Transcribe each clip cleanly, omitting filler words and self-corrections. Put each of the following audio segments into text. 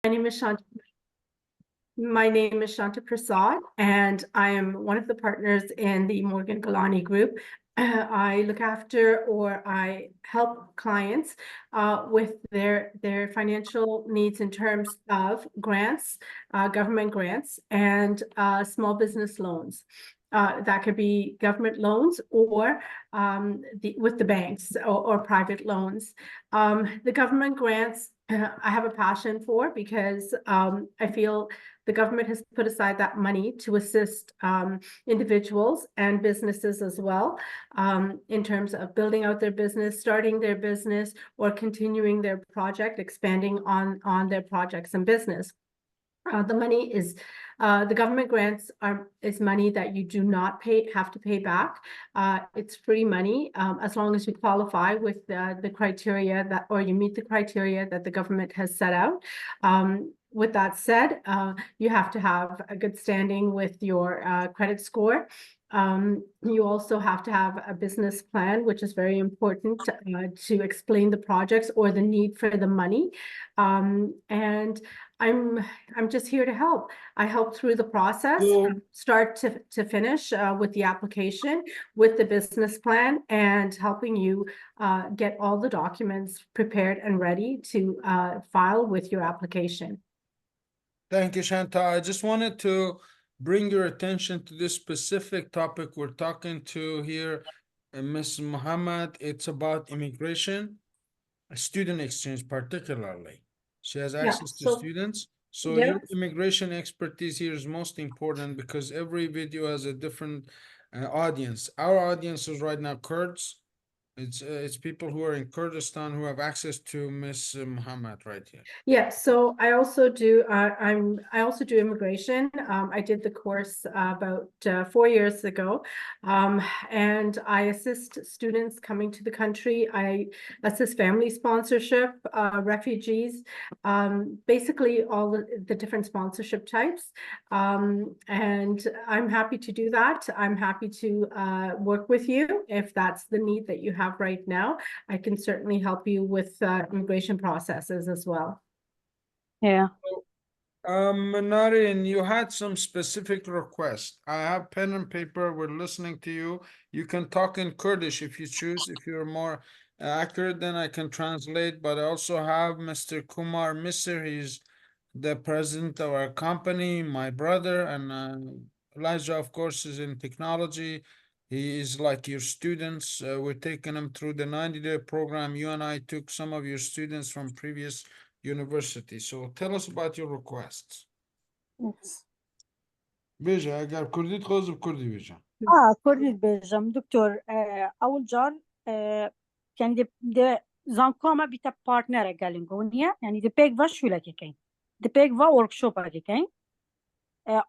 My name is Shanta. My name is Shanta Prasad, and I am one of the partners in the Morgan Gilany group. I look after or I help clients with their financial needs in terms of grants, government grants, and small business loans. That could be government loans or with the banks or private loans. The government grants I have a passion for because I feel the government has put aside that money to assist individuals and businesses as well in terms of building out their business, starting their business, or continuing their project, expanding on their projects and business. The money is the government grants is money that you do not have to pay back. It's free money as long as you qualify with the criteria that, or you meet the criteria that the government has set out. With that said, you have to have a good standing with your credit score. You also have to have a business plan, which is very important to explain the projects or the need for the money. And I'm just here to help. I help through the process, start to finish with the application, with the business plan, and helping you get all the documents prepared and ready to file with your application. Thank you, Shanta. I just wanted to bring your attention to this specific topic we're talking to here, Ms. Muhammad. It's about immigration, student exchange particularly. She has access to students. So your immigration expertise here is most important because every video has a different audience. Our audience is right now Kurds. It's people who are in Kurdistan who have access to Ms. Muhammad right here. Yeah, so I also do I also do immigration. I did the course about 4 years ago, and I assist students coming to the country. I assist family sponsorship, refugees, basically all the different sponsorship types. And I'm happy to do that. I'm happy to work with you if that's the need that you have right now. I can certainly help you with immigration processes as well. Yeah. Narin, you had some specific requests. I have pen and paper. We're listening to you. You can talk in Kurdish if you choose. If you're more accurate, then I can translate. But I also have Mr. Kumar Misr. He's the president of our company, my brother, and Elijah, of course, is in technology. He is like your students. We're taking them through the 90-day program. You and I took some of your students from previous university. So tell us about your requests. Yes. بيجا اگر كردي تخوز بكردي بيجا. كردي بيجم دكتور أول جار يعني دي زانكوما بيتا بارتنر قالينغونيا يعني دي بيك فاش ولا كين دي بيك فا وركشوب كين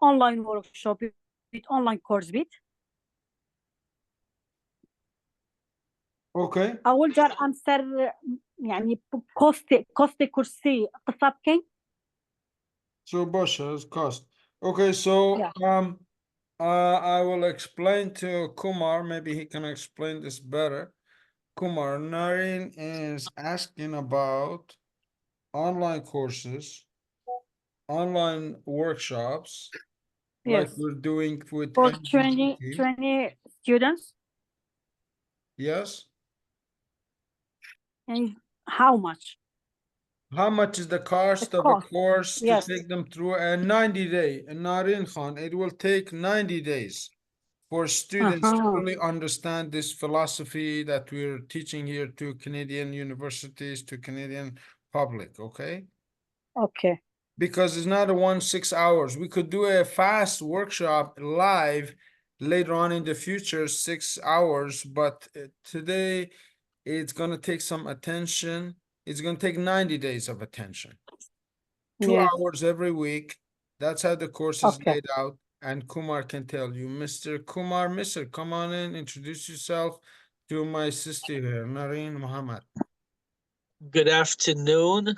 أونلاين وركشوب بيت أونلاين كورس بيت. Okay. أول جار أمسر يعني كوستي كرسي قصاب كين. So Basha's cost. Okay, so I will explain to Kumar, maybe he can explain this better. Kumar, Narin is asking about online courses, online workshops, like we're doing with for MGG. 20 students. Yes. And how much? How much is the cost of a course to take them through a 90-day? And Narin Khan, it will take 90 days for students to really understand this philosophy that we're teaching here to Canadian universities, to Canadian public, okay? Okay. Because it's not a 6 hours. We could do a fast workshop live later on in the future, 6 hours, but today it's going to take some attention. It's going to take 90 days of attention. 2 hours every week. That's how the course is laid out. And Kumar can tell you. Mr. Kumar Misr, come on in, introduce yourself to my sister here, Nareen Muhammad. Good afternoon.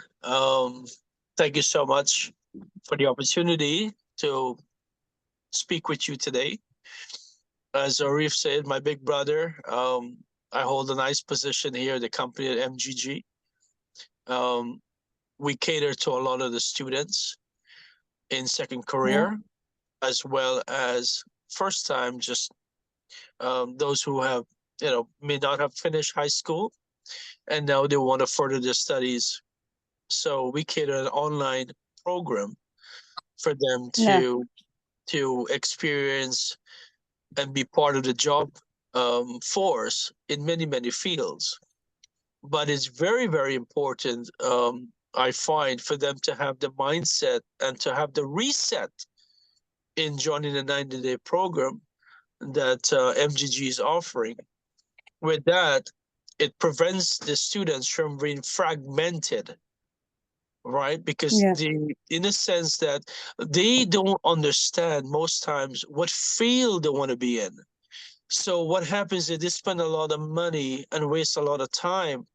Thank you so much for the opportunity to speak with you today. As Arif said, my big brother, I hold a nice position here at the company at MGG. we cater to a lot of the students in second career, as well as first time, just those who have, may not have finished high school and now they want to further their studies. So we cater an online program for them to experience and be part of the job force in many fields. But it's very, very important, I find, for them to have the mindset and to have the reset in joining the 90-day program that MGG is offering. With that, it prevents the students from being fragmented, right? Because in a sense that they don't understand most times what field they want to be in. So what happens is they spend a lot of money and waste a lot of time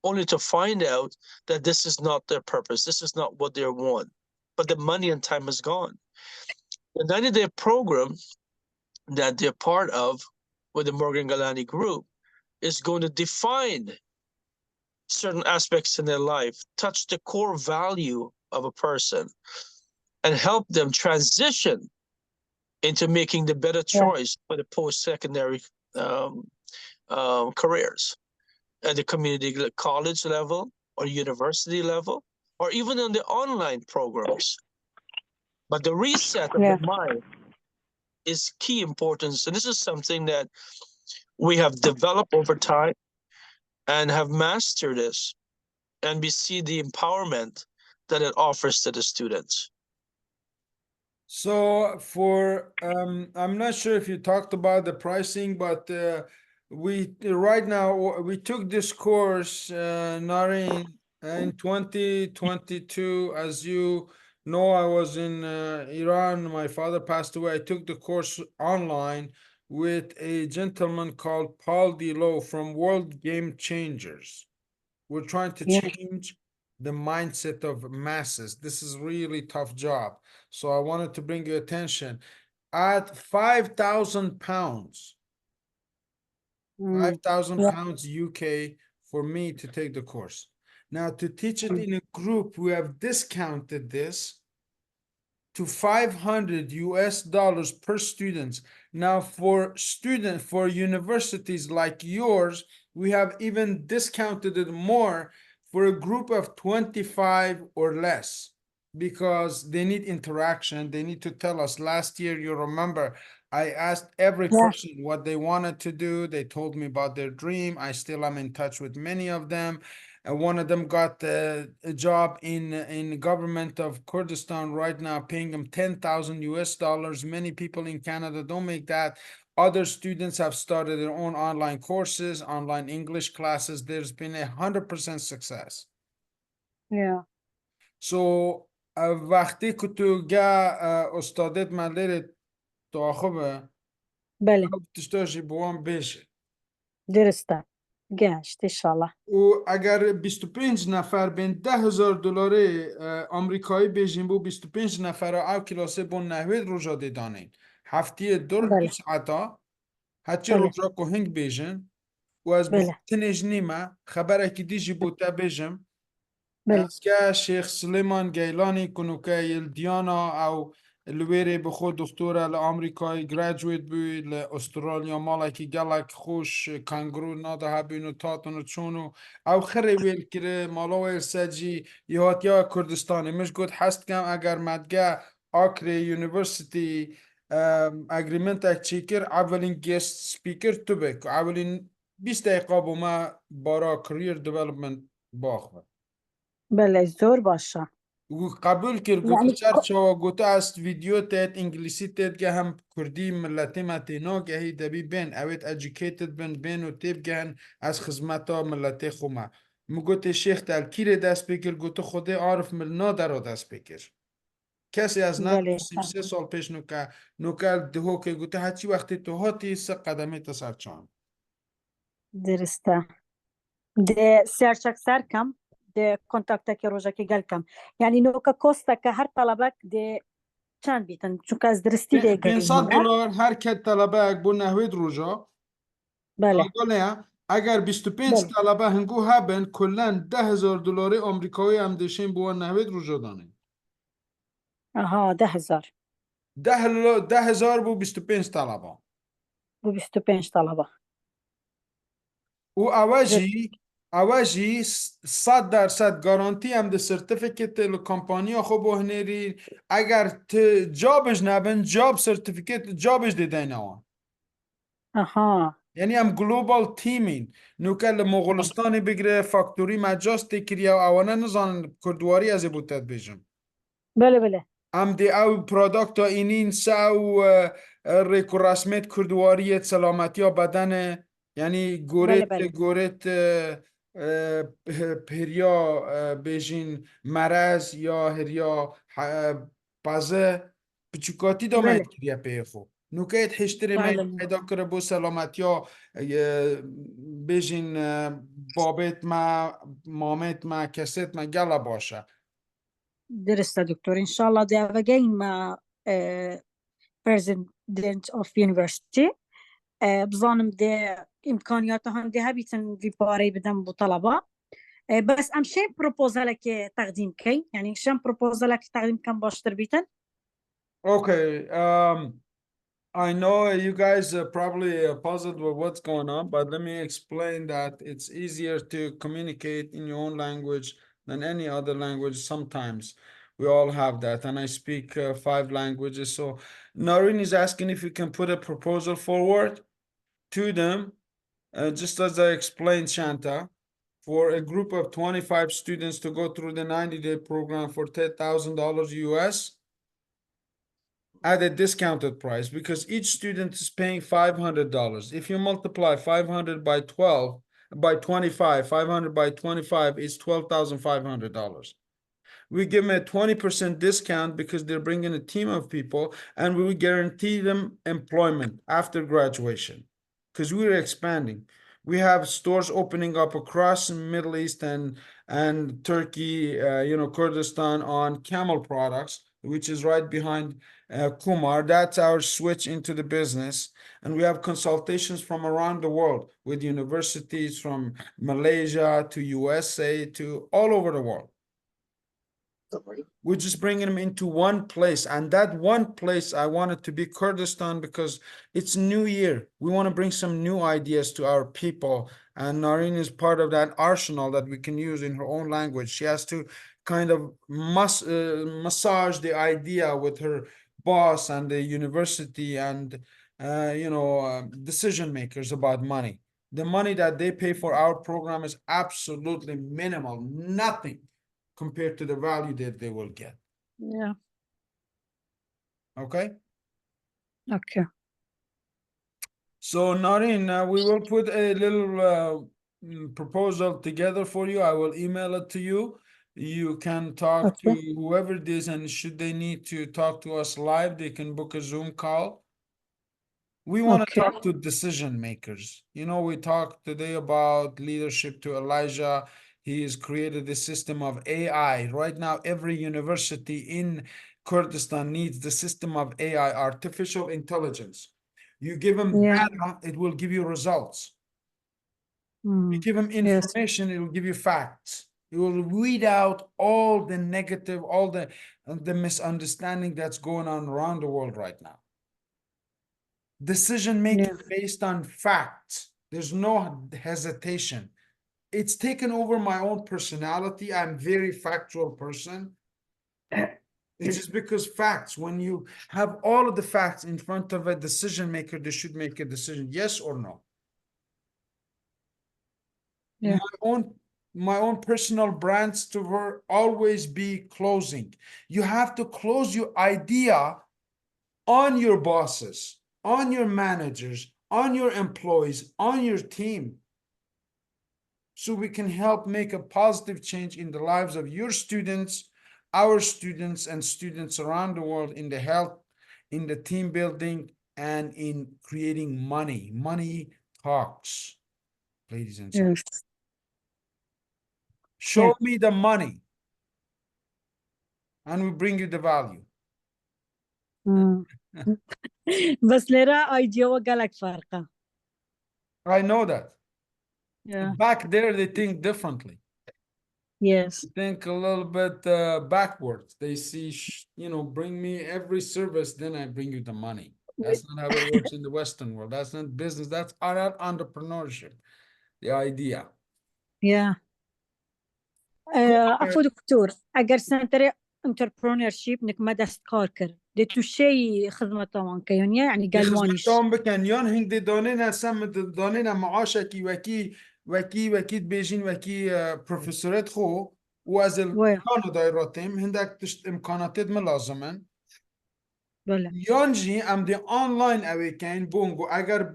only to find out that this is not their purpose. This is not what they want, but the money and time is gone. The 90-day program that they're part of with the Morgan Gilany group is going to define certain aspects in their life, touch the core value of a person, and help them transition into making the better choice for the post-secondary careers at the community college level or university level, or even on the online programs. But the reset of the mind is key importance. And this is something that we have developed over time and have mastered this. And we see the empowerment that it offers to the students. So for I'm not sure if you talked about the pricing, but we right now we took this course, Nareen, in 2022. As you know, I was in Iran. My father passed away. I took the course online with a gentleman called Paul DeLo from World Game Changers. We're trying to change the mindset of masses. This is really tough job. So I wanted to bring your attention. At 5,000 pounds, 5,000 pounds UK for me to take the course. Now to teach it in a group, we have discounted this to $500 per student. Now for universities like yours, we have even discounted it more for a group of 25 or less, because they need interaction. They need to tell us. Last year, you remember, I asked every person what they wanted to do. They told me about their dream. I still am in touch with many of them. And one of them got a job in government of Kurdistan right now, paying them $10,000. Many people in Canada don't make that. Other students have started their own online courses, online English classes. There's been 100% success. So وقتی که تو استادت مدلت تو خوبه تشتاشی بوان بشه درسته گشت انشالله. و اگر 25 نفر بین $10,000 آمریکایی بیشین بو 25 نفر او کلاسه بون نهوید روژا دیدانین هفتی دو ساعتا هچی روژا که هنگ بیشن و از بختنش نیمه خبره که دیجی بوتا بیشم از که شیخ سلیمان گیلانی کنو که دیانا او الویری بخود دکتوره لآمریکای گراجویت بوی لأسترالیا مالا که گلک خوش کانگرو ناده هبینو تاتونو چونو او خری ویل کره مالا ویل سجی یهات یا کردستانی مش گود حست کم اگر مدگه آکری یونیورسیتی اگریمنت اک چیکر اولین گیست سپیکر تو بک اولین 20 دقیقه با ما بارا کریر دیولپمنت باخوه بله زور باشه قبول کرد گوته چرچا گوته است ویدیو تیت انگلیسی تیت که هم کردی ملتی متینا که هی دبی بین اوید educated بین و تیب گهن از خدمتا ملتی خومه مگوته شیخ تلکیر دست بکر گوته خوده عارف ملنا در دست بکر کسی از نه 3 سال پیش نوکر دهو که گوته هچی وقتی تو هاتی سه قدمی تسرچان درسته ده سرچک سرکم ده کنتاکتا که روژا که گل کم یعنی نوکا کوستا که هر طلبک ده چند بیتن چون که از درستی ده $500 هر که طلبک بو نهوید روژا بله آگونه اگر 25 بله طلبه هنگو هبن کلن $10,000 آمریکایی هم دشین بو نهوید رو جدانه آها 10,000 10,000 بو 25 طلبه و 25 طلبة و اواجی 100% گارانتی هم ده سرتیفیکت کمپانیا خو بو هنری اگر جابش نبن جاب سرتیفیکت جابش دیدن آن آها یعنی هم گلوبال تیمین نوکل مغولستانی بگیره فاکتوری مجاز تکریه و اوانه نزان کردواری از بودت بیجم بله بله ام دی او پروداکت اینین سو ریکو رسمیت کردواریت سلامتی ها بدنه یعنی بله گورت بله پریا بیجین مرز یا هریا پازه بچوکاتی دامید بله کریه پیخو نوکیت حشتری می فعلا پیدا کرده بو سلامتی ها بیجین بابت ما مامت ما کست ما گلا باشه درسته دكتور إن شاء الله ده again مع president of university بظانم ده إمكانياتهم ده بيتن في باري بدم بطلبة بس أم شيء بروبوزالك تقديم كي يعني شام بروبوزالك تقديم كم باشتر بيتن Okay, I know you guys are probably puzzled with what's going on, but let me explain that it's easier to communicate in your own language than any other language sometimes. We all have that, and I speak 5 languages. So Noreen is asking if you can put a proposal forward to them, just as I explained, Shanta, for a group of 25 students to go through the 90-day program for $10,000 US at a discounted price because each student is paying $500. If you multiply 500 by 12 by 25, 500 by 25 is $12,500. We give them a 20% discount because they're bringing a team of people, and we guarantee them employment after graduation because we're expanding. We have stores opening up across the Middle East and Turkey, Kurdistan on camel products, which is right behind Kumar. That's our switch into the business. And we have consultations from around the world with universities from Malaysia to USA to all over the world. We're just bringing them into one place, and that one place I want it to be Kurdistan because it's New Year. We want to bring some new ideas to our people, and Nareen is part of that arsenal that we can use in her own language. She has to kind of massage the idea with her boss and the university and decision makers about money. The money that they pay for our program is absolutely minimal, nothing compared to the value that they will get. yeah Okay. okay So Nareen, we will put a little proposal together for you. I will email it to you. You can talk to okay whoever it is, and should they need to talk to us live, they can book a Zoom call. We want to okay talk to decision makers. We talked today about leadership to Elijah. He has created a system of AI. Right now, every university in Kurdistan needs the system of AI, artificial intelligence. You give them yeah data, it will give you results. You give them yes information, it will give you facts. It will weed out all the negative, all the misunderstanding that's going on around the world right now. Decision making yeah based on facts. There's no hesitation. It's taken over my own personality. I'm a very factual person. It's just because facts, when you have all of the facts in front of a decision maker, they should make a decision, yes or no. yeah My own personal brands to her always be closing. You have to close your idea on your bosses, on your managers, on your employees, on your team, so we can help make a positive change in the lives of your students, our students, and students around the world in the health, in the team building, and in creating money. Money talks, ladies and gentlemen. yes Show me the money, and we bring you the value. بس لرا ايديا وقالك فارقة I know that. Yeah. Back there, they think differently. Yes. Think a little bit backwards. They see, bring me every service, then I bring you the money. That's not how it works in the Western world. That's not business. That's not entrepreneurship. The idea. Yeah. عفوا دكتور اگر سنتر انتربرونرشيب نك ما دست کار کرد ده تو شی خدمت وان کیونیا يعني قال وانش خدمتهم بکن یان هنگ دانین هستم دانین معاشکی وکی بیجین وکی پروفیسورت خو و از وي کانادا راتیم هندک تشت امکاناتت ملازمن بله یان جی ام دی آنلاین اوی کن بونگو اگر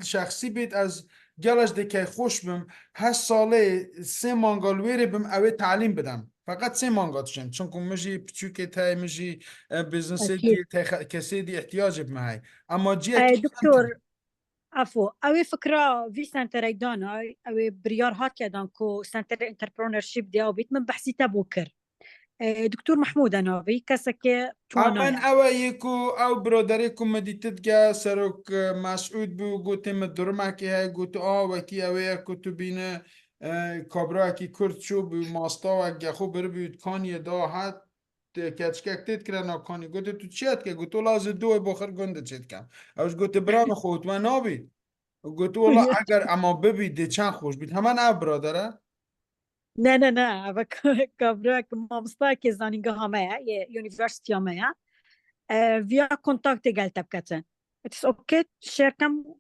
شخصی بید از گلش دی خوش بم 8 ساله 3 مانگالویری بم اوی تعلیم بدم فقط 3 مانگال شم چون که مجی پچوکه تای مجی بزنسی اكيد دی کسی دی احتیاج بمهی اما جی دكتور عفوا اوي فكره في سنتر ايدانا اوي بريار هات كدان كو سنتر انتربرونرشيب دي او بيت من بحثي تبوكر دكتور محمود انا في كسك من توانا او یکو او برادریکو مدیتت گه سروک مسعود بو گوتی مدرمکی های گوتی وکی او یکو تو بینه کابرا کی کرد شو بو ماستا و گه خو بر بیود کانی دا حد کچکک تید کرن کانی گوتی تو چیت که گوتو لازم دو بخر گنده چید کم اوش گوتی برام خود و نابید گوتی والا اگر اما ببید دی چند خوش بید همان او برادره لا لا لا كابراك مامستا كي زانينغا هامايا يونيفرسيتي هامايا فيا كونتاكت قال تبكتن اتس اوكي شركة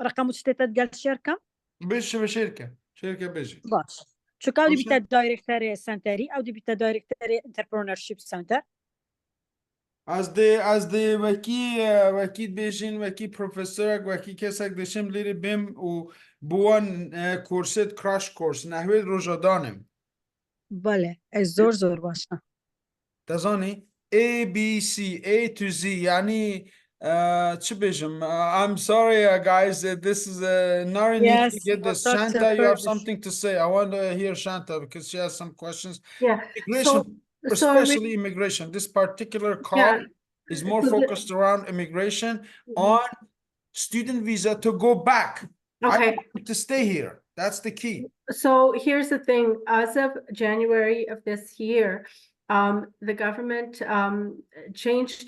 رقم تشتت قال شركة بش به شرکه بشی باش شو كاو دي باشه. بيتا دايركتوري سنتري او دي بيتا دايركتوري انتربرونرشيب سنتر از دی وکی بیشین وکی پروفسور وکی کسک دشم لیری بیم و بوان کورست کراش کورس نحوی روژا دانم بله زور زور باشا تزانی A, B, C, A to Z یعنی چه بیشم I'm sorry guys this is Nari needs to yes get this talk to Shanta you have Kurdish something to say I want to hear Shanta because she has some questions Yeah, immigration so especially immigration this particular call yeah, is more so the- focused around immigration on student visa to go back. I okay. want to stay here. That's the key. So here's the thing, as of January of this year, the government changed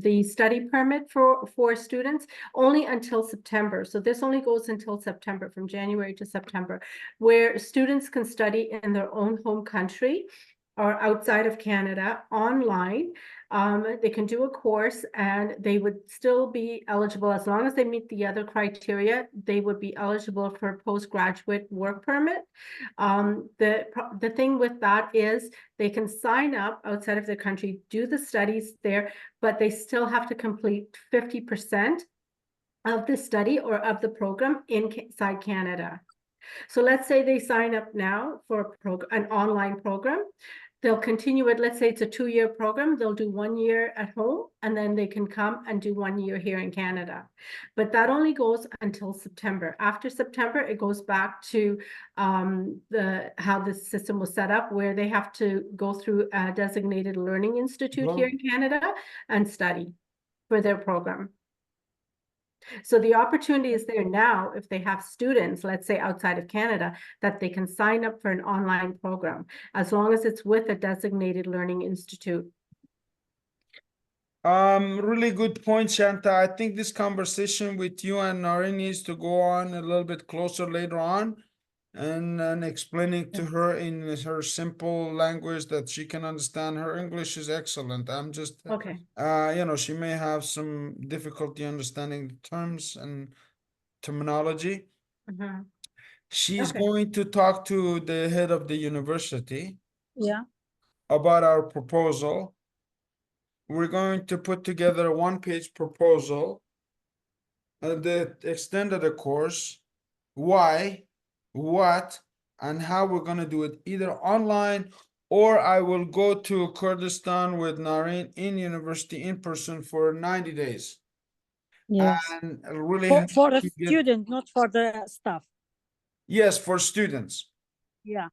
the study permit for students only until September. So this only goes until September, from January to September, where students can study in their own home country or outside of Canada online. They can do a course and they would still be eligible as long as they meet the other criteria. They would be eligible for postgraduate work permit. The thing with that is they can sign up outside of the country, do the studies there, but they still have to complete 50% of the study or of the program inside Canada. So let's say they sign up now for an online program. They'll continue it. Let's say it's a 2-year program. They'll do 1 year at home, and then they can come and do 1 year here in Canada. But that only goes until September. After September, it goes back to how the system was set up, where they have to go through a designated learning institute here in Canada and study for their program. So the opportunity is there now, if they have students, let's say outside of Canada, that they can sign up for an online program, as long as it's with a designated learning institute. Really good point, Shanta. I think this conversation with you and Nari needs to go on a little bit closer later on and explaining to her in her simple language that she can understand. Her English is excellent. I'm just, Okay. she may have some difficulty understanding the terms and terminology. Mhm. She's Okay. going to talk to the head of the university yeah about our proposal. We're going to put together a 1-page proposal that extended the course, why, what, and how we're going to do it, either online or I will go to Kurdistan with Nareen in university in person for 90 days. yes And really for the get, student not for the staff yes, for students. yeah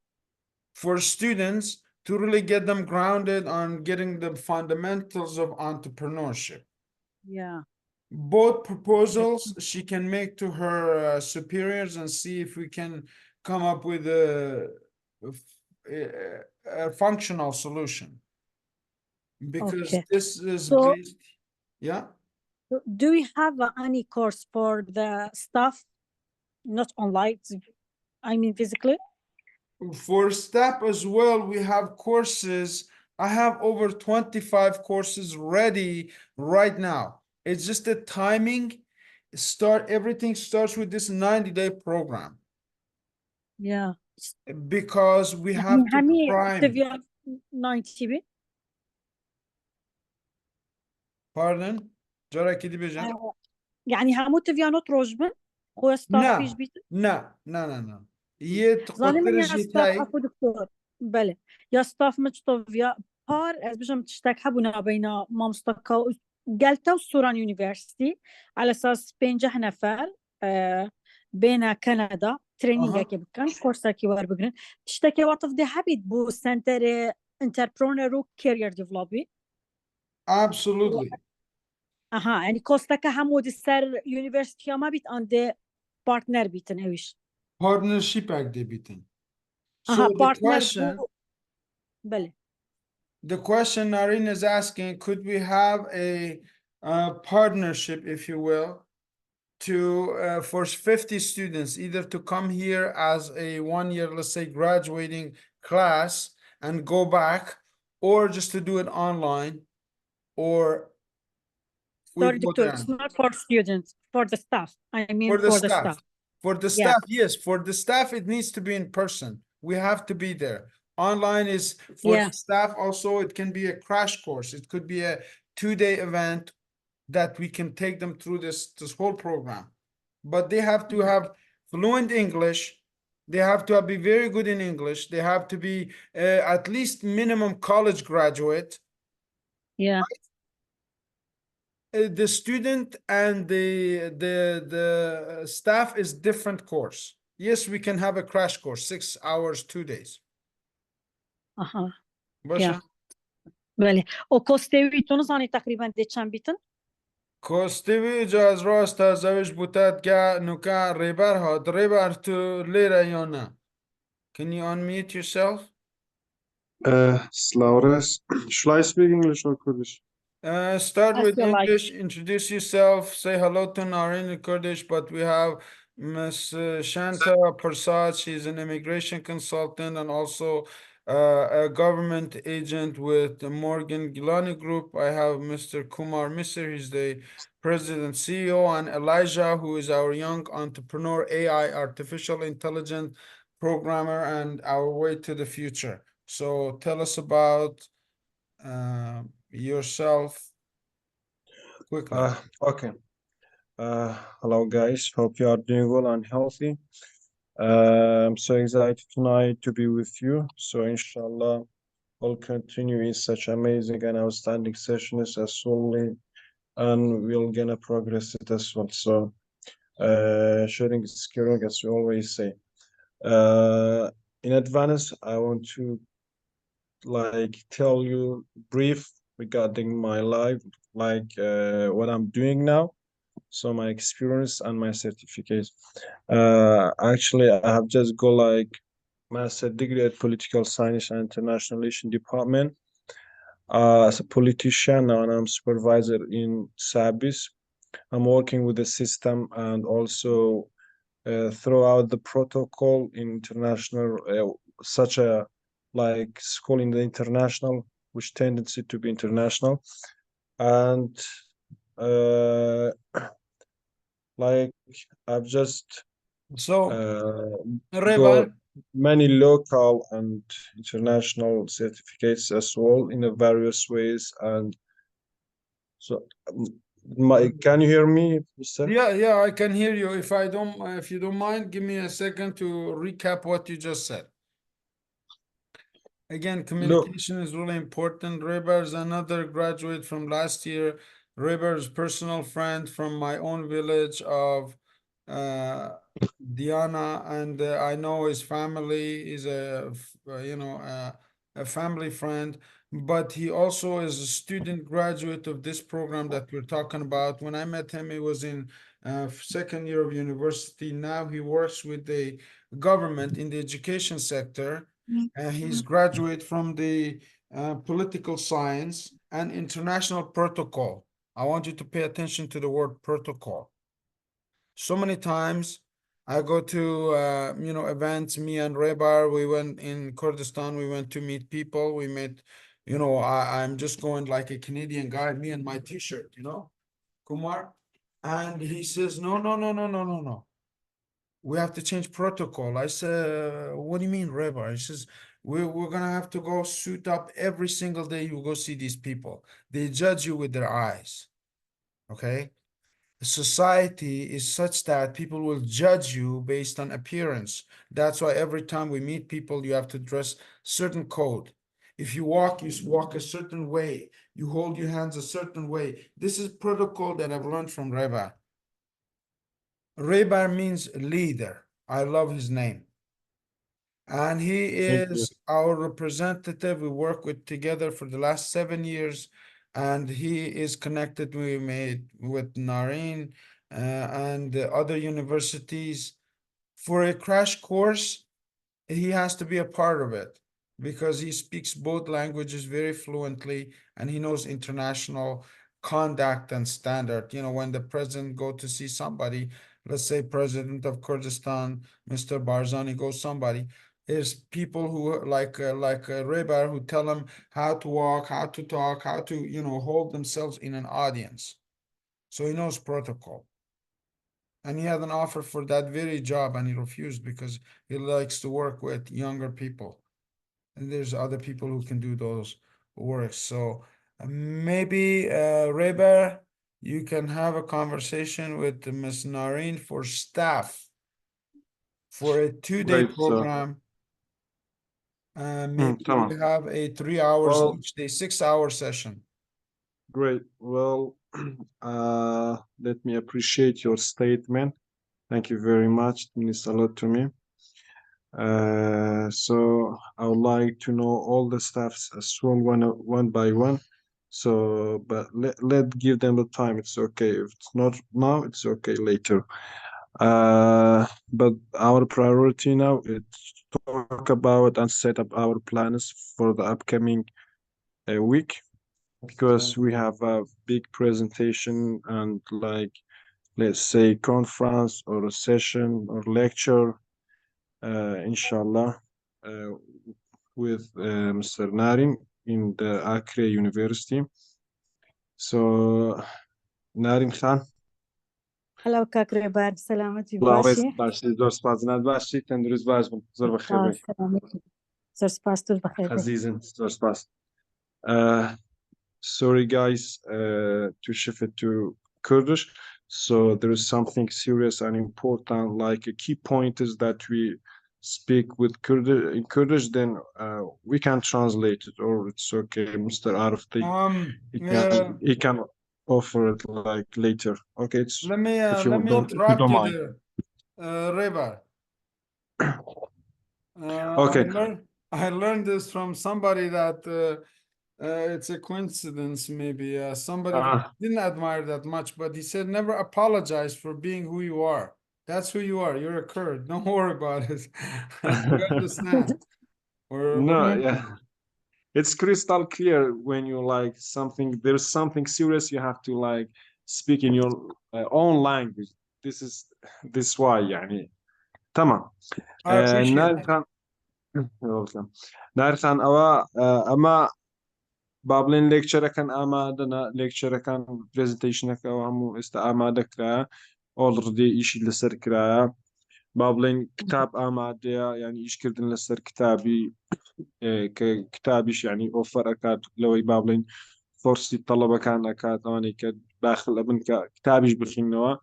For students to really get them grounded on getting the fundamentals of entrepreneurship. yeah both proposals she can make to her superiors and see if we can come up with a functional solution. Because Okay. this is So- based, yeah. Do we have any course for the staff, not online, I mean physically? For staff as well, we have courses. I have over 25 courses ready right now. It's just the timing. Everything starts with this 90-day program Yeah. because we يعني have to همي prime. تبيان 90 بي Pardon? جرى كده بجان؟ يعني همو تبيانوت روجبن هو ستاف فيش لا بيت لا. يت ظالما يا قطرجي ستاف تاي. عفو دكتور بله يا ستاف مجتوب يا بار از بجم تشتاك حبونا بين مامستكا قالتا وسوران يونيفرسيتي على اساس بينجح نفر بين كندا تريننج كي بكن كورسا كي وار بكن تشتاكي واتف دي حبيت بو سنتر انتربرونر كارير ديفلوبي Absolutely. اها يعني كوستاكا حمود السر يونيفرسيتي ما بيت عند بارتنر بيتن اويش Partnership activity. So اها the بارتنر question, بو بله the question Narine is asking, could we have a partnership, if you will, to for 50 students, either to come here as a 1 year, let's say, graduating class and go back, or just to do it online, or we sorry go doctor there. it's not for students for the staff I mean For the for the staff. staff For the Yeah. staff, yes. For the staff, it needs to be in person. We have to be there. Online is for Yeah. the staff also, it can be a crash course. It could be a 2-day event that we can take them through this whole program. But they have to have fluent English. They have to be very good in English. They have to be at least minimum college graduate. Yeah. The student and the staff is different course. Yes, we can have a crash course, 6 hours, 2 days. اها Basha? Yeah. بله وكوستويتون زاني تقريبا دي چند بیتن Kostivi jaz rosta zavish butat ga nuka rebar hot rebar to lira yona. Can you unmute yourself? Slaures. Should I speak English or Kurdish? Start As with you like. English, introduce yourself, say hello to Narine in Kurdish, but we have Ms. Shanta Prasad. She's an immigration consultant and also a government agent with the Morgan Gilany Group. I have Mr. Kumar Misir, he's the president CEO, and Elijah, who is our young entrepreneur, AI, artificial intelligence programmer, and our way to the future. So tell us about yourself quickly. Okay. Hello guys. Hope you are doing well and healthy. I'm so excited tonight to be with you. So inshallah, we'll continue in such amazing and outstanding sessions as solely, and we're gonna progress it as well. So sharing is caring, as we always say. In advance, I want to tell you brief regarding my life, what I'm doing now, so my experience and my certificate. Actually, I have just got master degree at political science and international relations department. As a politician now, and I'm supervisor in SABIS. I'm working with the system and also throughout the protocol in international, such a school in the international, which tendency to be international, and I've just So, got Reba, many local and international certificates as well in various ways. And so, can you hear me, Mr.? yeah, I can hear you. If you don't mind, give me a second to recap what you just said. Again, communication is really important. Reba is another graduate from last year. Reba is personal friend from my own village of Diana, and I know his family is a family friend, but he also is a student graduate of this program that we're talking about. When I met him, he was in second year of university. Now he works with the government in the education sector. He's graduate from the political science and international protocol. I want you to pay attention to the word protocol. So many times I go to events. Me and Rebar, we went in Kurdistan. We went to meet people. We met, I'm just going like a Canadian guy. Me and my T-shirt, Kumar, and he says, no, no, no, no, no, no, no. We have to change protocol. I said, what do you mean, Rebar? He says, we're gonna have to go suit up every single day. You go see these people. They judge you with their eyes. Okay. Society is such that people will judge you based on appearance. That's why every time we meet people, you have to dress certain code. If you walk a certain way. You hold your hands a certain way. This is protocol that I've learned from Reba. Reba means leader. I love his name. And he Thank you. is our representative. We work with together for the last 7 years, and he is connected with Nareen and the other universities. For a crash course, he has to be a part of it because he speaks both languages very fluently and he knows international conduct and standard. When the president go to see somebody, let's say President of Kurdistan, Mr. Barzani goes somebody, there's people who like Rebar who tell him how to walk, how to talk, how to hold themselves in an audience. So he knows protocol. And he had an offer for that very job and he refused because he likes to work with younger people. And there's other people who can do those works. So maybe Reber, you can have a conversation with Ms. Nareen for staff for a 2-day Great. So, program. Maybe tamam. we have a 3 hours Well, each day, 6-hour session. great. Well, let me appreciate your statement. Thank you very much. It means a lot to me. So I would like to know all the staffs as well, one by one. So, but let give them the time. It's okay. If it's not now, it's okay later. But our priority now is to talk about and set up our plans for the upcoming week, because we have a big presentation and like, let's say, conference or a session or lecture, inshallah, with Mr. Narim in the Akre University. So, Narim Khan, هلا وكاك ريبار سلامتي الله باشي باشی زۆر سپاس جناب باشی تەندروست باش بن زۆر بەخێر بن سلامتي زۆر سپاس توش بەخێر بێ. عزیزن زۆر سپاس. Sorry guys, to shift it to Kurdish. So there is something serious and important, like a key point is that we speak with in Kurdish, then we can translate it, or it's okay. Mr. Arif, he can offer it like later. Okay, it's Let me if you interrupt don't you mind. there, Reber. Okay. I learned this from somebody that it's a coincidence, maybe. Somebody who didn't admire that much, but he said, never apologize for being who you are. That's who you are. You're a Kurd. Don't worry about it. You understand? No, yeah. It's crystal clear when you like something, there's something serious, you have to like speak in your own language. This why, يعني. تمام. I appreciate نار it. خان نار خان أما بابلين ليكتشر كان آمادنا ليكتشر كان برزنتيشن كان هم استعمادة كرا already إشي لسر كرا بابلين كتاب آمادة يعني إيش كردن لسر كتابي ككتابيش يعني أوفر أكاد لو بابلين فرصي الطلبة كان أكاد أنا كد داخل أبن كتابيش بخينوا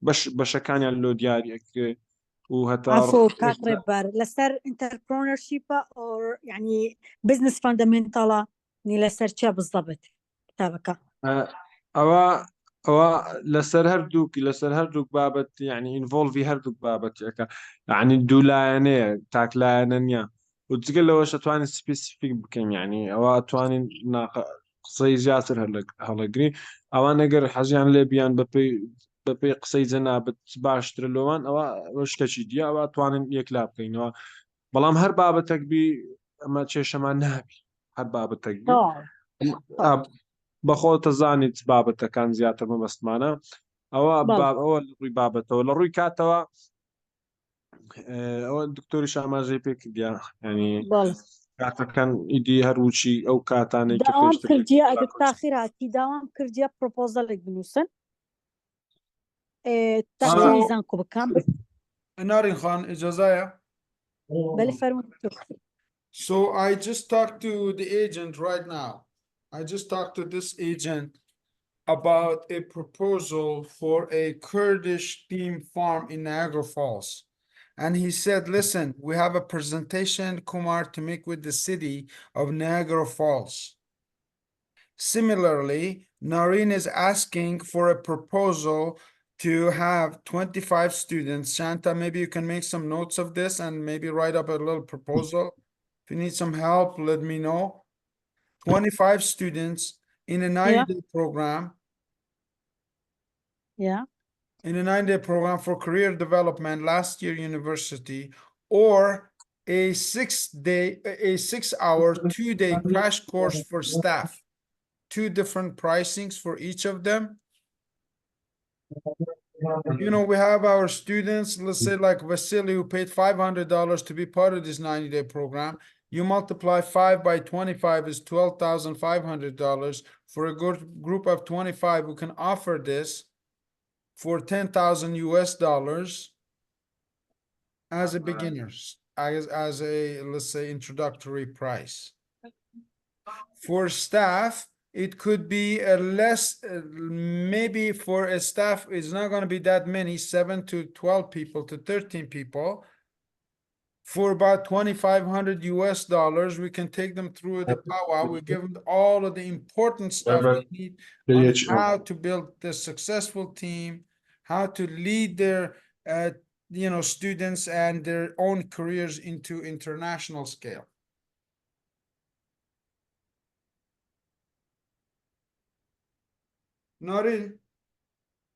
باش كان يعني لو دياري أكري عفوا كاك ريبار لسر انتربرونرشيب أو يعني بزنس فاندامنتالا ني لسر شيء بالضبط كتابك أوا لسر هردوك بابت يعني involve هردوك بابت يعني دولاينة تاكلاينة وتقول واش تواني سبيسيفيك بكين يعني او تواني قصي زياتر هلقري او انا قر حزيان ليبيان ببي قصي زنا بتباش ترلوان او واش تشيديا او تواني يكلاب كين بلام هر بابتك بي ما تشيش ما نهبي هر بابتك بي بخو تزاني بابتك كان زياتر ما بس معنا او بله باب او روي بابته ولا روي كاتوا او الدكتور شاما جي بيك ديا يعني بله كاتا كان يدي هروشي او كاتاني دوام كيفاش کردیا اگر تاخیراتی دوام کردیا پروپوزال بنووسن تاخیری So, زانکو بکن Narin Khan, Ijazaya. بله فرمون So I just talked to the agent right now. I just talked to this agent about a proposal for a Kurdish themed farm in Niagara Falls. And he said, listen, we have a presentation, Kumar, to make with the city of Niagara Falls. Similarly, Nareen is asking for a proposal to have 25 students. Shanta, maybe you can make some notes of this and maybe write up a little proposal. If you need some help, let me know. 25 students in a 90-day program, یا in a 9-day program for career development, last year university, or a 6-hour, 2-day crash course for staff. 2 different pricings for each of them. You know, we have our students, let's say like Vasily, who paid $500 to be part of this 90-day program. You multiply 5 by 25 is $12,500 for a good group of 25 who can offer this for 10,000 US dollars as a beginners, as a, let's say, introductory price. For staff, it could be a less, maybe for a staff, it's not going to be that many, 7 to 12 people to 13 people. For about 2,500 US dollars, we can take them through the powwow. We give them all of the important stuff they need on how to build the successful team, how to lead their, students and their own careers into international scale. Noreen,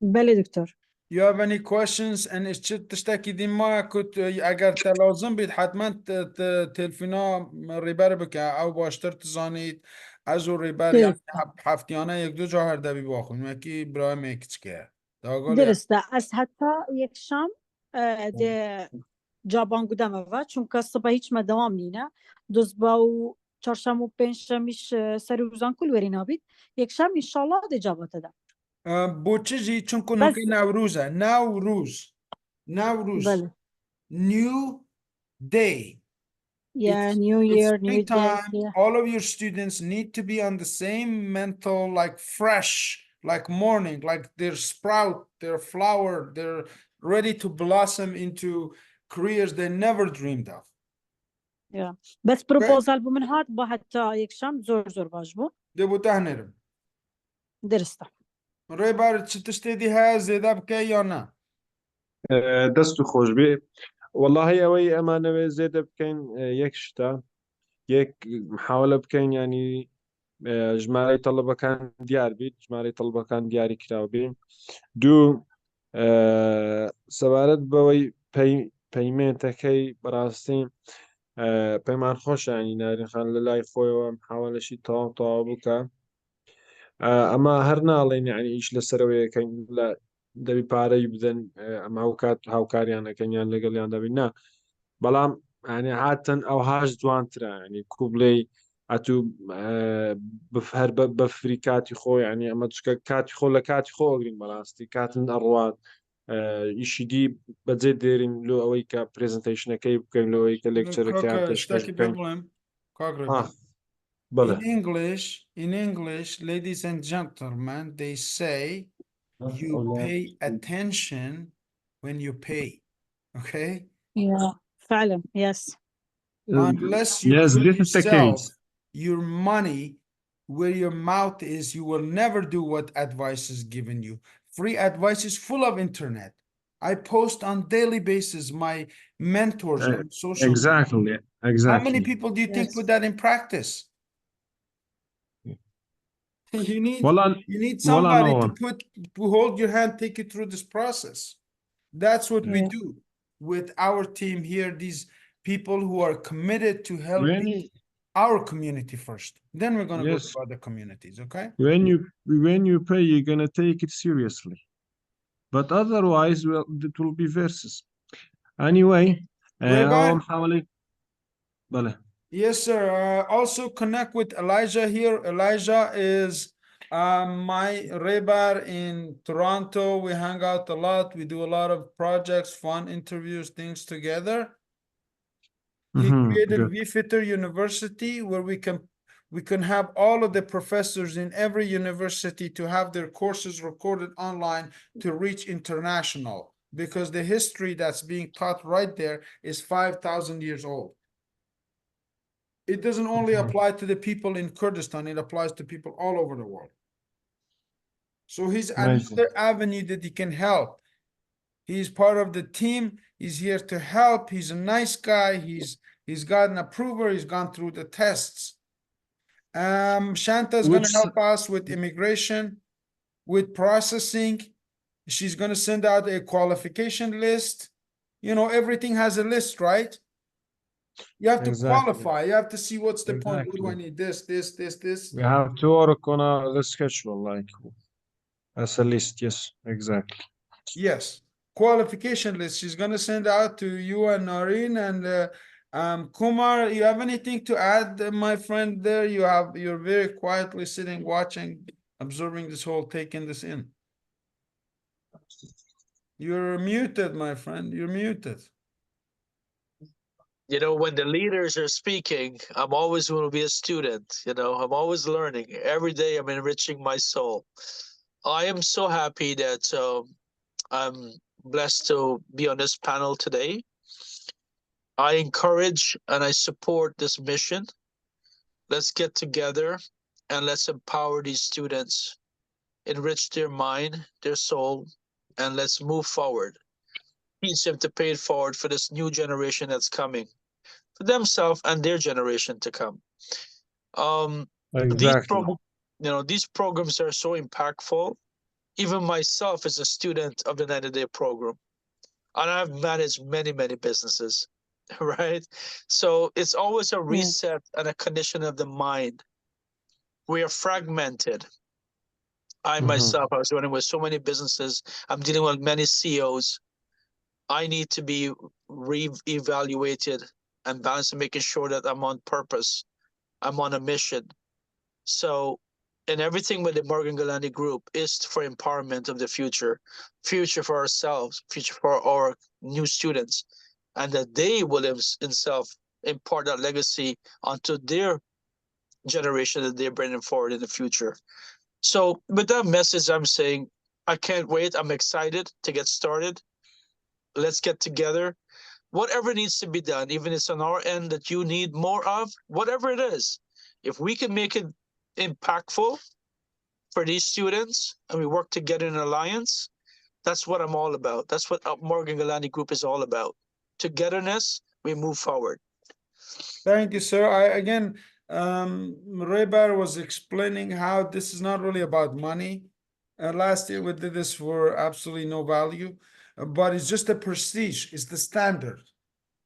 بله دکتر you have any questions and ايش تشتكي دي ما كنت اگر تلازم بيد حتما تلفينا ريبر بك او باشتر تزانيت ازو ريبر يعني حفتيانه یک دو جا هر دبي باخون مکی برای میکچ که داغل یا درسته از حتی یک شام ده جابان گودم و چون که صبح هیچ ما دوام نینه دوز با و چهارشنبه و پنجشنبهش سر روزان کل ورین آبید یک شام انشالله ده جابت ده بو چیزی چون بس کنوکی نوروزه نوروز بله new day. yeah It's new year new day springtime. yeah All of your students need to be on the same mental, like fresh, like morning, like they're sprout, they're flower, they're ready to blossom into careers they never dreamed of. yeah بس بروبوزال بو من هات با حتی یک شام زور زور باش بو دبو تهنرم. درسته ريبار تشتدي ها زيدا بكي یا نه؟ دستو خوش بي والله اوي امانه زيادة بكين يكشتا يك محاولة بكين يعني جمالي طلبة كان ديار بيت جمالي طلبة كان دياري كراوبي دو سوارت بوي پەیمێنتەکەی بەڕاستی پەیمان خۆش ینی نارنخان لە لای خۆیەوە محاولەشی تەواو بکە ئەمە هەر ناڵێن یعنی ئیش لەسەرەوەیەکەین لە دەبی پارەی بدەن ئەمە هاوکات هاوکاریانەکەنیان لەگەڵیان دەبین نا بەڵام ینی هاتن ئەو هاش جوانترە ینی کوبلەی ئەتوو هەر بەفری کاتی خۆ ینی ئەمە چکە کاتی خۆ لە کاتی خۆ ئەگرین بەڕاستی کاتن ئەڕوات ئیشی دی بەجێ دێرین لۆ ئەوەی کە پرێزنتەیشنەکەی بکەین لەوەی کە لێکچەرەکەیان پێشکەش بکەین In English, ladies and gentlemen, they say you pay attention when you pay. Okay? yeah فعلا yes Unless you put yourself, your money where your mouth is, you will never do what advice is given you. Free advice is full of internet. I post on daily basis my mentors on social media. Exactly, How many exactly. people do you think Yes. put that in practice? You need Well, somebody no to one. hold your hand, take you through this process. That's what we Yeah. do with our team here. These people who are committed to When helping you, our community first. Then we're gonna go yes, to other communities, okay? when you pay, you're gonna take it seriously. But otherwise, well, it will be versus. Anyway, Raybar? حوالي بله. Yes, sir. Also connect with Elijah here. Elijah is my Raybar in Toronto. We hang out a lot. We do a lot of projects, fun interviews, things together. He created Good. VFitter University where we can have all of the professors in every university to have their courses recorded online to reach international, because the history that's being taught right there is 5,000 years old. It doesn't only apply to the people in Kurdistan, it applies to people all over the world. So he's Amazing. another avenue that he can help. He's part of the team. He's here to help. He's a nice guy. He's got an approver. He's gone through the tests. Shanta is going Which to help us with immigration, with processing. She's going to send out a qualification list. You know, everything has a list, right? You have to exactly, qualify. You have to see what's the point. What do I exactly. need? This. We have to work on the schedule, like as a list. Yes, exactly. Yes, qualification list. She's gonna send out to you and Noreen and Kumar. You have anything to add, my friend? There, you're very quietly sitting, watching, observing this whole, taking this in. You're muted, my friend. You're muted. You know, when the leaders are speaking, I'm always going to be a student. You know, I'm always learning. Every day I'm enriching my soul. I am so happy that I'm blessed to be on this panel today. I encourage and I support this mission. Let's get together and let's empower these students, enrich their mind, their soul, and let's move forward. Teach them to pay it forward for this new generation that's coming, for themselves and their generation to come. Exactly. These programs are so impactful. Even myself as a student of the 90-day program, and I've managed many, many businesses, right? So it's always a reset and a condition of the mind. We are fragmented. I myself, I was running with so many businesses. I'm dealing with many CEOs. I need to be re-evaluated and balanced and making sure that I'm on purpose. I'm on a mission. So, and everything with the Morgan Gilany Group is for empowerment of the future for ourselves, future for our new students, and that they will themselves impart that legacy onto their generation that they're bringing forward in the future. So, with that message, I'm saying, I can't wait. I'm excited to get started. Let's get together. Whatever needs to be done, even if it's on our end that you need more of, whatever it is, if we can make it impactful for these students and we work together in an alliance, that's what I'm all about. That's what Morgan Gilany Group is all about. Togetherness, we move forward. Thank you, sir. Raybar was explaining how this is not really about money. Last year we did this for absolutely no value, but it's just a prestige. It's the standard.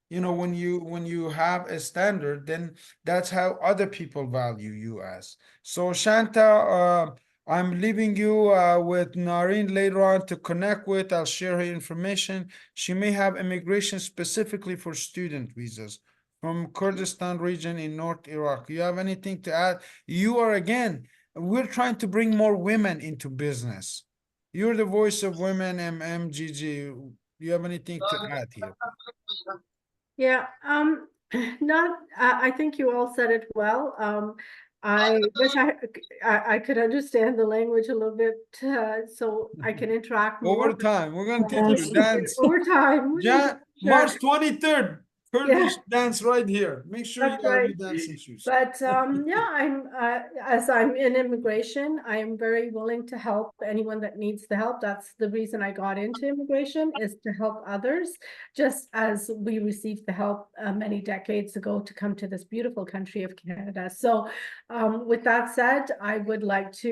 You know, when you have a standard, then that's how other people value you as. So Shanta, I'm leaving you with Nareen later on to connect with. I'll share her information. She may have immigration specifically for student visas from Kurdistan region in North Iraq. You have anything to add? We're trying to bring more women into business. You're the voice of women in MGG. You have anything to add here? Yeah, I think you all said it well. I wish I could understand the language a little bit, so I can interact more. Over time, we're gonna teach you to dance. Over time. March 23rd, Kurdish dance right here. Make sure you That's have right. your dancing shoes. But yeah, as I'm in immigration, I am very willing to help anyone that needs the help. That's the reason I got into immigration, is to help others, just as we received the help many decades ago to come to this beautiful country of Canada. So with that said, I would like to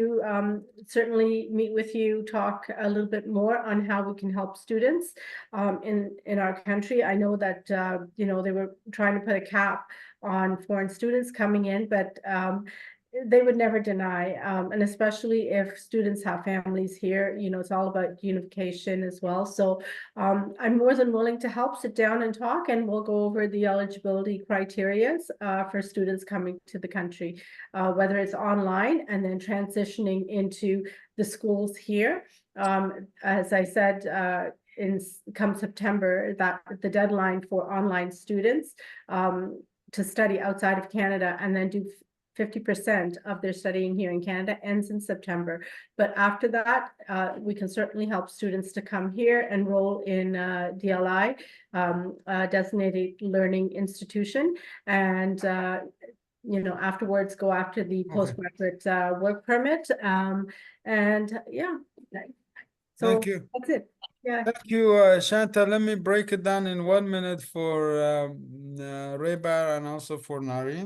certainly meet with you, talk a little bit more on how we can help students in our country. I know that you know, they were trying to put a cap on foreign students coming in, but they would never deny, and especially if students have families here, you know, it's all about unification as well. So I'm more than willing to help sit down and talk, and we'll go over the eligibility criteria for students coming to the country, whether it's online and then transitioning into the schools here. As I said, come September, that the deadline for online students to study outside of Canada and then do 50% of their studying here in Canada ends in September. But after that, we can certainly help students to come here, enroll in DLI, designated learning institution, and you know, afterwards go after the postgraduate work permit. And yeah, so Thank you. that's it. Yeah. Thank you, Shanta. Let me break it down in 1 minute for Rebar and also for Nari.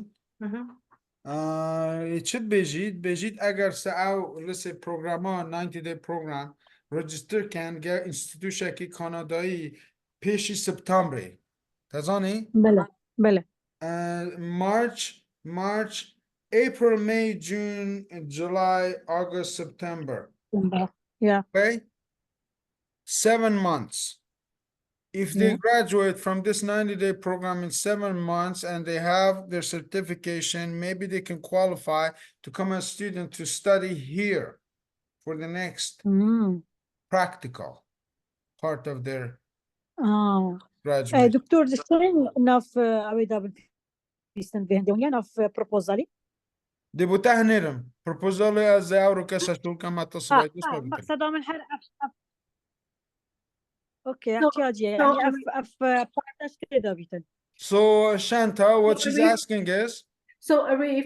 It should بيجيت اگر سعو لسه پروگراما 90 day program register can get institution کی کانادایی پیشی سپتامبر تزانی؟ بله بله March, April, May, June, July, August, September. yeah Okay? 7 months. If they Yeah. graduate from this 90-day program in 7 months and they have their certification, maybe they can qualify to come as a student to study here for the next practical part of their graduation. دكتور دشترين ناف أبيدا بالفيستن بهندونيا ناف بروبوزالي دي بتهنرم proposal از اورو کسا شول کما تصل مقصد من حر اوكي So- احتياجي يعني اف بارتاش كده بيتن So Shanta, what she's Arif- asking is, So Arif,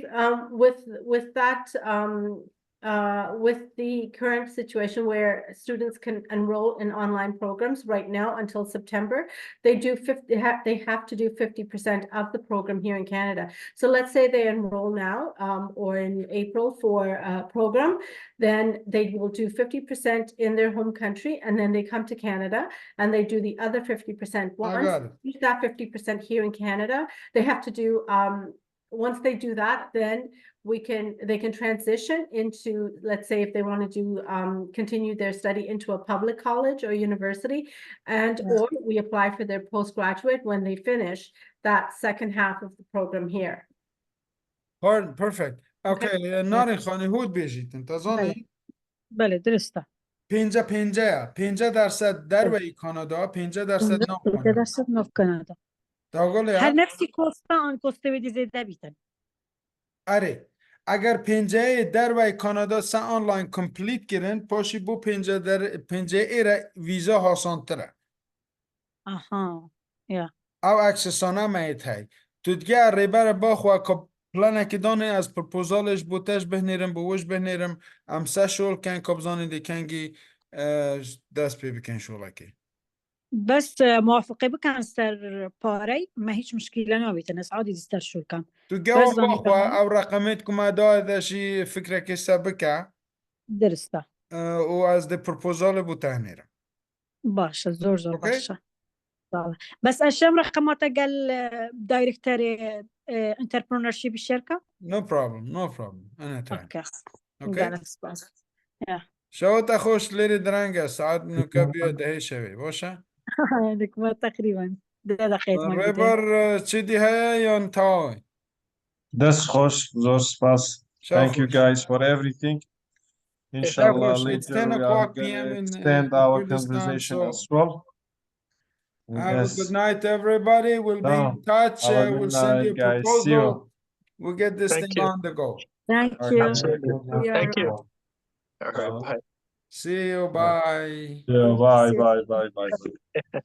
with that, with the current situation where students can enroll in online programs right now until September, they have to do 50% of the program here in Canada. So let's say they enroll now, or in April for a program, then they will do 50% in their home country, and then they come to Canada and they do the other 50%. Once got it. they do that 50% here in Canada, they have to do, once they do that, then they can transition into, let's say if they want to do continue their study into a public college or university, and or we apply for their postgraduate when they finish that second half of the program here. perfect. Okay, Nari Khani, who بيجيت انت ظني بله درسته 50% در کانادا 50% نه کانادا درست نوف كندا تقول هر یا نفسي كوستا ان كوستا بدي زيادة بيتن اره اگر 50 در کانادا سه آنلاین کمپلیت کردن پاشی بو 50 ایره ویزا هاسان تره اها يا او اکسسانه میت هی تو دیگه ریبر باخوا که پلانه که دانه از پرپوزالش بوتش بهنیرم بوش بهنیرم امسه شول کن کبزانی دی کنگی دست پی بکن شولکی بس موافقه بكن سر باري ما هيش مشكلة نوبيت الناس عادي يستر شو كان تو بس جواب ظني باخوا كمان او رقمت کما دا شی فکره که سبکه درسته و از دی پرپوزال بوتهنیرم باشا زور اوكي. باشا طبعا. بس الشام رقمات قال دايركتور انتربرونورشيب الشركة no problem انا تايم اوكي اوكي جالس بس شو تخوش ليري درانجا ساعات نكبيو دهي شوي باشا هذيك ما تقريبا دقيقة ما قلت ريبر تشيدي هاي يون تاوي That's خوش زور سپاس. Thank you guys for everything. Inshallah, It's later 10 we are o'clock PM gonna in extend our Kurdistan, conversation so as well. have a Yes. good night, everybody. We'll be in touch. Have a good We'll send you a night, guys. See proposal. you. We'll get this Thank thing you. on the go. Thank Okay. you. Absolutely. We are- Thank you. All right, bye. See you. Bye. Yeah, bye.